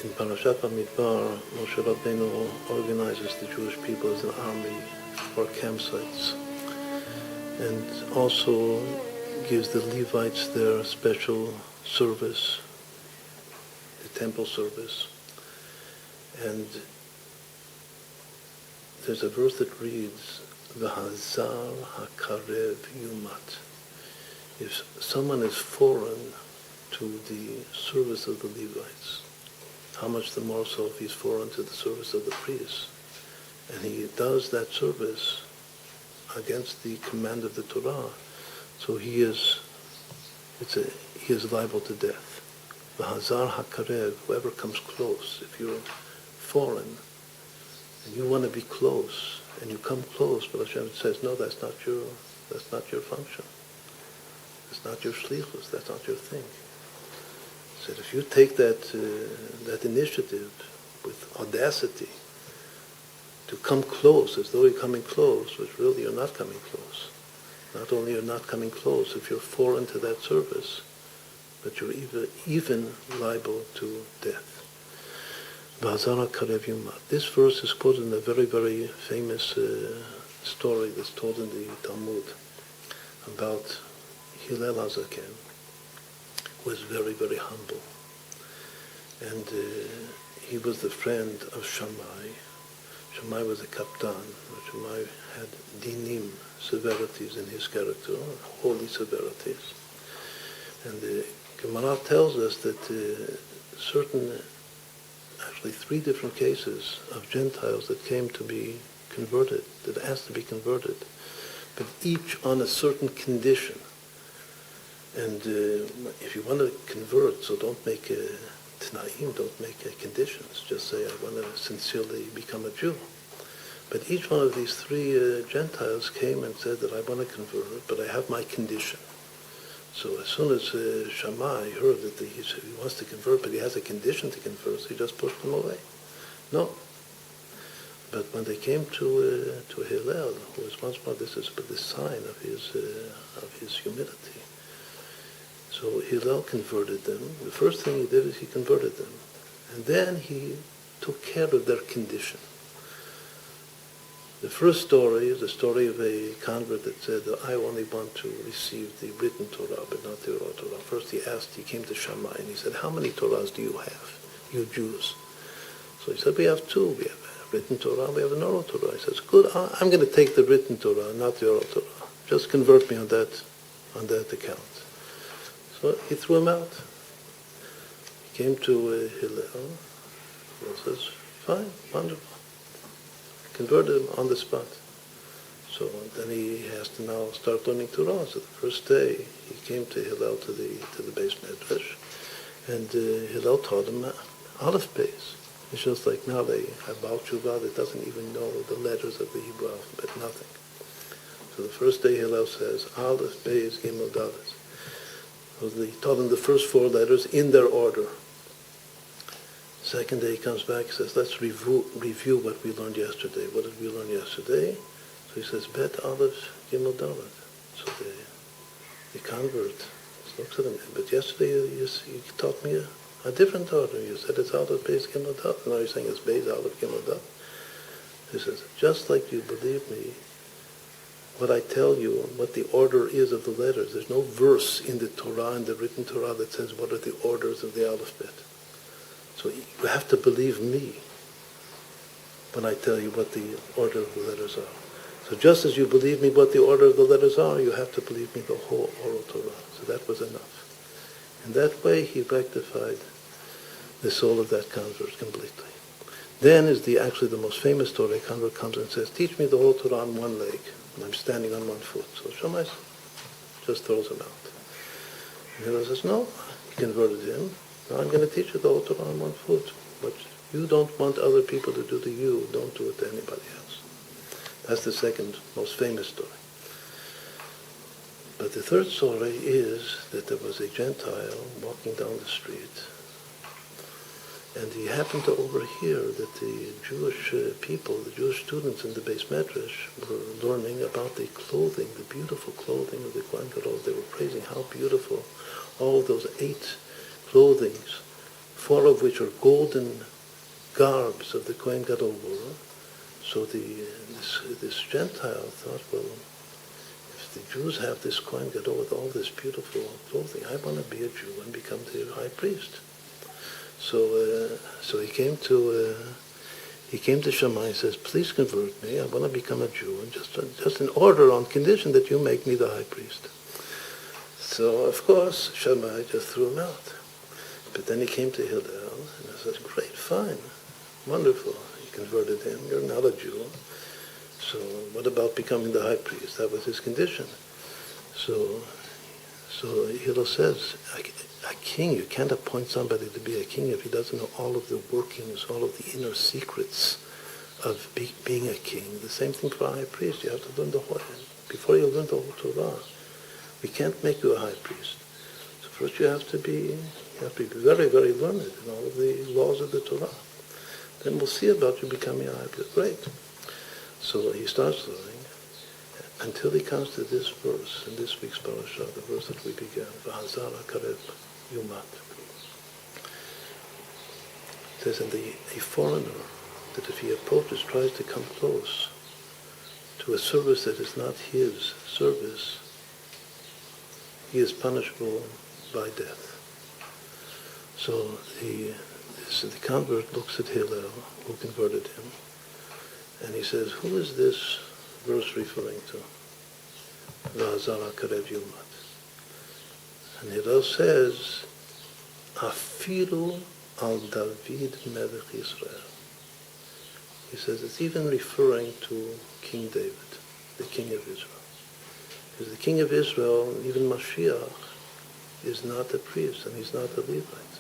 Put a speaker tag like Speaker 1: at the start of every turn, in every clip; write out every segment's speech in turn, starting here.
Speaker 1: In Parashat Bamidbar, Moshé Rabeinu organizes the Jewish people as an army for campsites, and also gives the Levites their special service, the Temple service. And there's a verse that reads, vehazar, hakarev, iumat. If someone is foreign to the service of the Levites, how much the more so if he's foreign to the service of the priests. And he does that service against the command of the Torah, so he is liable to death. Vehazar hakarev, whoever comes close, if you're foreign and you want to be close, and you come close, but Hashem says, no, that's not your function. That's not your shlichus, that's not your thing. Said if you take that initiative with audacity to come close, as though you're coming close, but really you're not coming close. Not only you're not coming close, if you're foreign to that service, but you're even liable to death. Vehazar hakarev iumat. This verse is quoted in a very, very famous story that's told in the Talmud about Hillel HaZaken, was very, very humble. And he was the friend of Shammai. Shammai was a kaptan. Shammai had dinim, severities in his character, holy severities. And the Gemara tells us that actually 3 different cases of Gentiles that came to be converted, that asked to be converted, but each on a certain condition. And if you want to convert, so don't make t'naim, don't make conditions. Just say, I want to sincerely become a Jew. But each one of these 3 Gentiles came and said that I want to convert, but I have my condition. So as soon as Shammai heard that he wants to convert, but he has a condition to convert, so he just pushed him away. No. But when they came to Hillel, who was once more, this is the sign of his humility. So Hillel converted them. The first thing he did is he converted them. And then he took care of their condition. The first story is the story of a convert that said, I only want to receive the written Torah, but not the oral Torah. First he came to Shammai, and he said, how many Torahs do you have, you Jews? So he said, we have 2. We have a written Torah, we have an oral Torah. He says, good, I'm going to take the written Torah, not the oral Torah. Just convert me on that account. So he threw him out. He came to Hillel. Hillel says, fine, wonderful. Converted him on the spot. So then he has to now start learning Torah. So the first day he came to Hillel to the base medrash, and Hillel taught him Aleph Beis. It's just like now they have Baal Tshuva that doesn't even know the letters of the Hebrew alphabet, nothing. So the first day Hillel says Aleph Beis Gimel Dalet. So he taught him the first 4 letters in their order. Second day he comes back, he says, let's review what we learned yesterday. What did we learn yesterday? So he says, Bet Aleph Gimel Dalet. So the convert looks at him, but yesterday you taught me a different order. You said it's Aleph Beis Gimel Dalet. Now you're saying it's Beis Aleph Gimel Dalet. He says, just like you believe me, what I tell you, what the order is of the letters, there's no verse in the Torah, in the written Torah, that says what are the orders of the alphabet. So you have to believe me when I tell you what the order of the letters are. So just as you believe me what the order of the letters are, you have to believe me the whole oral Torah. So that was enough. In that way, he rectified the soul of that convert completely. Then is actually the most famous story. A convert comes and says, teach me the whole Torah on one leg, and I'm standing on one foot. So Shammai just throws him out. And he says, no, he converted him. Now I'm going to teach you the whole Torah on one foot. But you don't want other people to do to you, don't do it to anybody else. That's the second most famous story. But the third story is that there was a Gentile walking down the street, and he happened to overhear that the Jewish people, the Jewish students in the base medrash, were learning about the clothing, the beautiful clothing of the Kohen Gadol. They were praising how beautiful all those 8 clothings 4 of which are golden garbs of the Kohen Gadol wore. So this Gentile thought, well, if the Jews have this Kohen Gadol with all this beautiful clothing, I want to be a Jew and become their high priest. So he came to Shammai and says, please convert me. I want to become a Jew, and just in order, on condition that you make me the high priest. So of course Shammai just threw him out. But then he came to Hillel and I said, great, fine, wonderful. He converted him. You're not a Jew. So what about becoming the high priest? That was his condition. So Hillel says, a king, you can't appoint somebody to be a king if he doesn't know all of the workings, all of the inner secrets of being a king. The same thing for a high priest. You have to learn the whole, before you learn the whole Torah. We can't make you a high priest. So first you have to be very, very learned in all of the laws of the Torah. Then we'll see about you becoming a high priest. Great. So he starts learning until he comes to this verse in this week's parashah, the verse that we began, vehazar, hakarev, iumat. It says, and a foreigner, that if he approaches, tries to come close to a service that is not his service, he is punishable by death. So the convert looks at Hillel, who converted him, and he says, who is this verse referring to? Vehazar, hakarev, iumat. And Hillel says, afilu al David melech Israel. He says it's even referring to King David, the king of Israel. Because the king of Israel, even Mashiach, is not a priest and he's not a Levite.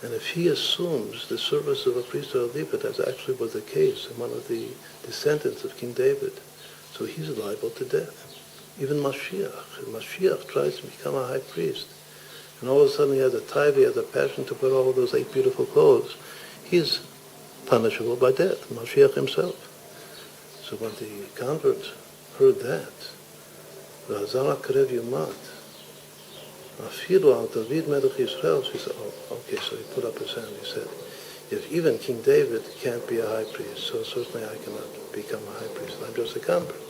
Speaker 1: And if he assumes the service of a priest or a Levite, as actually was the case in one of the descendants of King David, so he's liable to death. Even Mashiach tries to become a high priest, and all of a sudden he has a taiva, he has a passion to put all of those 8 beautiful clothes. He's punishable by death, Mashiach himself. So when the convert heard that, vehazar, hakarev, iumat, afilu al David melech Israel, so he said, oh, okay, so he put up his hand, he said, if even King David can't be a high priest, so certainly I cannot become a high priest, I'm just a convert.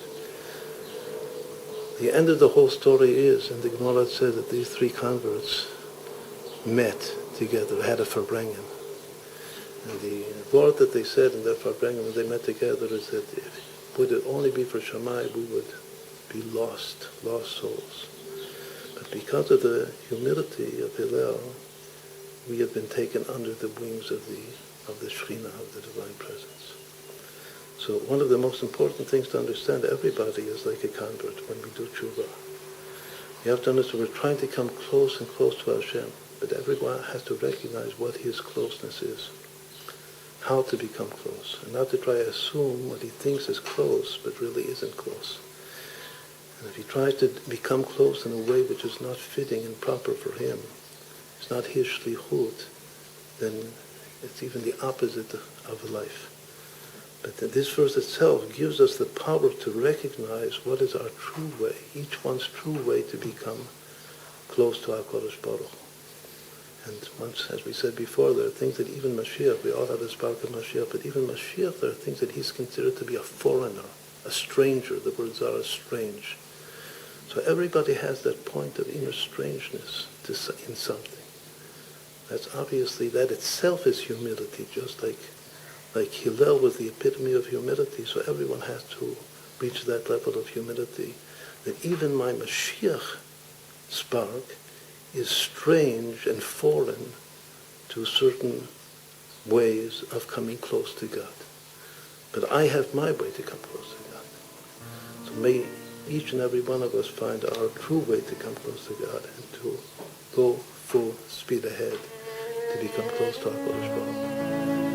Speaker 1: The end of the whole story is, and the Gemara says that these 3 converts met together, had a farbrengen. And the word that they said in their farbrengen when they met together is that would it only be for Shammai, we would be lost souls. But because of the humility of Hillel, we have been taken under the wings of the Shekhinah, of the divine presence. So one of the most important things to understand, everybody is like a convert when we do tshuva. You have to understand we're trying to come close and close to Hashem, but everyone has to recognize what his closeness is, how to become close, and not to try to assume what he thinks is close, but really isn't close. And if he tries to become close in a way which is not fitting and proper for him, it's not his shlichut, then it's even the opposite of life. But this verse itself gives us the power to recognize what is our true way, each one's true way to become close to HaKadosh Baruch Hu. And once, as we said before, there are things that even Mashiach, we all have a spark of Mashiach, but even Mashiach, there are things that he's considered to be a foreigner, a stranger. The word zara is strange. So everybody has that point of inner strangeness in something. That's obviously, that itself is humility, just like Hillel was the epitome of humility, so everyone has to reach that level of humility, that even my Mashiach spark is strange and foreign to certain ways of coming close to God. But I have my way to come close to God. So may each and every one of us find our true way to come close to God and to go full speed ahead to become close to our Kodesh Baruch Hu.